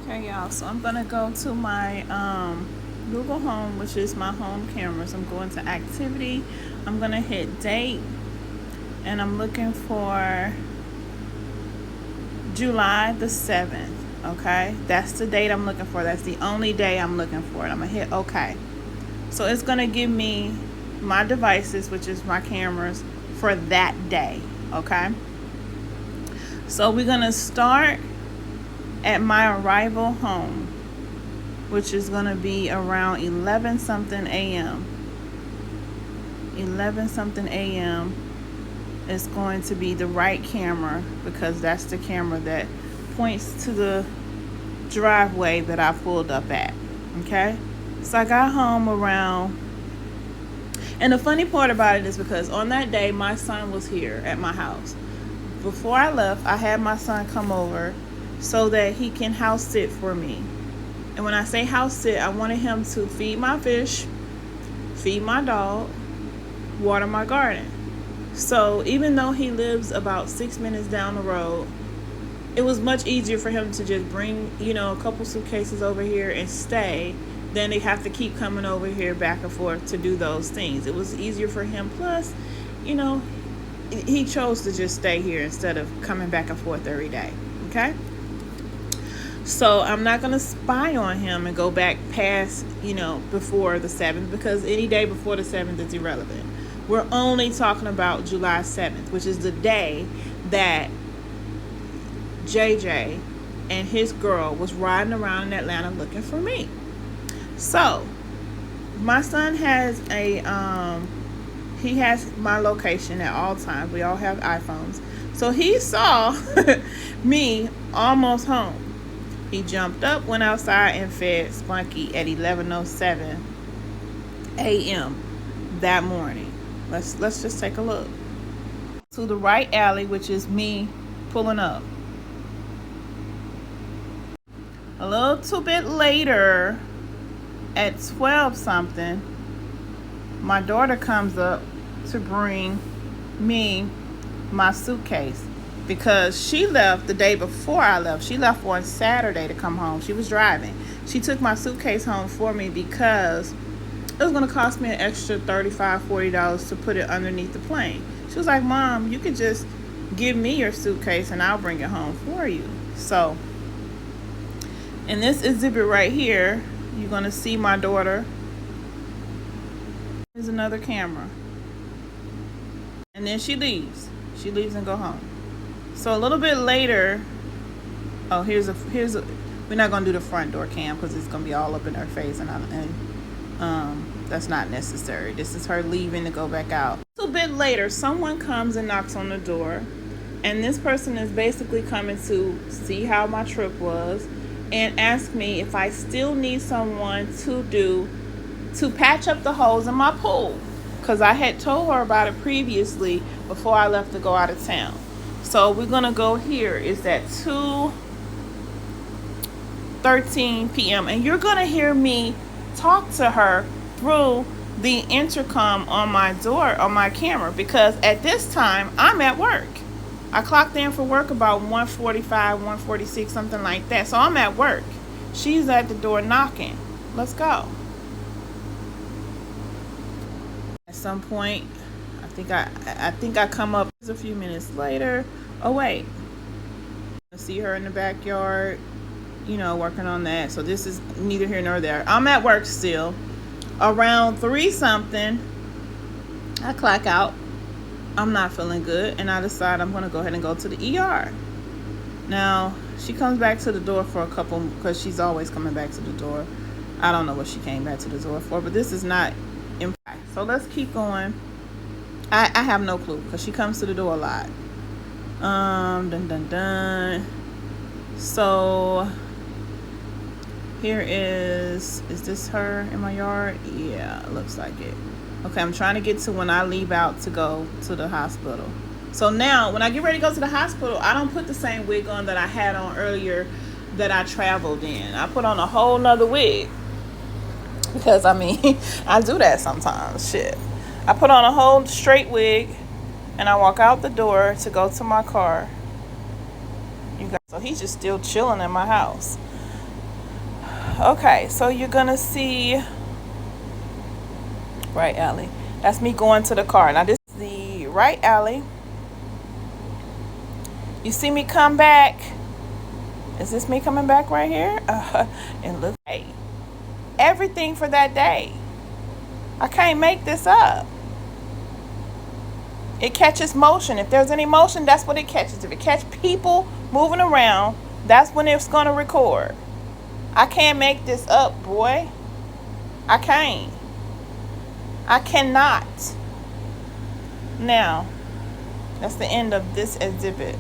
Okay, y'all, so I'm gonna go to my Google Home, which is my home cameras. I'm going to activity. I'm gonna hit date, and I'm looking for July the 7th. Okay, that's the date I'm looking for. That's the only day I'm looking for. And I'm gonna hit OK. So it's gonna give me my devices, which is my cameras, for that day. Okay, so we're gonna start at my arrival home, which is going to be around 11 something a.m. 11 something a.m. is going to be the right camera, because that's the camera that points to the driveway that I pulled up at. Okay, so I got home around, and the funny part about it is because on that day my son was here at my house. Before I left, I had my son come over so that he can house sit for me. And when I say house sit, I wanted him to feed my fish, feed my dog, water my garden. So even though he lives about 6 minutes down the road, it was much easier for him to just bring, a couple suitcases over here and stay than they have to keep coming over here back and forth to do those things. It was easier for him. Plus, he chose to just stay here instead of coming back and forth every day. Okay? So I'm not going to spy on him and go back past, before the 7th, because any day before the 7th is irrelevant. We're only talking about July 7th, which is the day that JJ and his girl was riding around in Atlanta looking for me. So my son has he has my location at all times. We all have iPhones. So he saw me almost home. He jumped up, went outside, and fed Spunky at 11:07 a.m. that morning. Let's just take a look. To the right alley, which is me pulling up. A little bit later, at 12 something, my daughter comes up to bring me my suitcase, because she left the day before I left. She left on Saturday to come home. She was driving. She took my suitcase home for me because it was going to cost me an extra $35, $40 to put it underneath the plane. She was like, Mom, you could just give me your suitcase and I'll bring it home for you. So in this exhibit right here, you're going to see my daughter. Here's another camera. And then she leaves. She leaves and go home. So a little bit later, here's a we're not gonna do the front door cam because it's gonna be all up in her face, and that's not necessary. This is her leaving to go back out. A little bit later, someone comes and knocks on the door, and this person is basically coming to see how my trip was and ask me if I still need someone to patch up the holes in my pool, because I had told her about it previously before I left to go out of town. So we're going to go here. It's at 2:13 p.m. And you're going to hear me talk to her through the intercom on my door, on my camera, because at this time I'm at work. I clocked in for work about 1:45, 1:46, something like that. So I'm at work. She's at the door knocking. Let's go. At some point, I think I come up a few minutes later. Oh wait, I see her in the backyard, working on that. So this is neither here nor there. I'm at work still. Around 3 something, I clock out. I'm not feeling good, and I decide I'm going to go ahead and go to the ER. Now she comes back to the door for a couple, because she's always coming back to the door. I don't know what she came back to the door for, but this is not impact. So let's keep going. I have no clue, because she comes to the door a lot. So here is this her in my yard? Yeah, it looks like it. Okay, I'm trying to get to when I leave out to go to the hospital. So now when I get ready to go to the hospital, I don't put the same wig on that I had on earlier that I traveled in. I put on a whole nother wig, because I do that sometimes. Shit. I put on a whole straight wig, and I walk out the door to go to my car. So he's just still chilling in my house. Okay, so you're gonna see right alley. That's me going to the car. Now this is the right alley. You see me come back. Is this me coming back right here? And look, hey, everything for that day. I can't make this up. It catches motion. If there's any motion, that's what it catches. If it catches people moving around, that's when it's going to record. I can't make this up, boy. I can't. I cannot. Now, that's the end of this exhibit.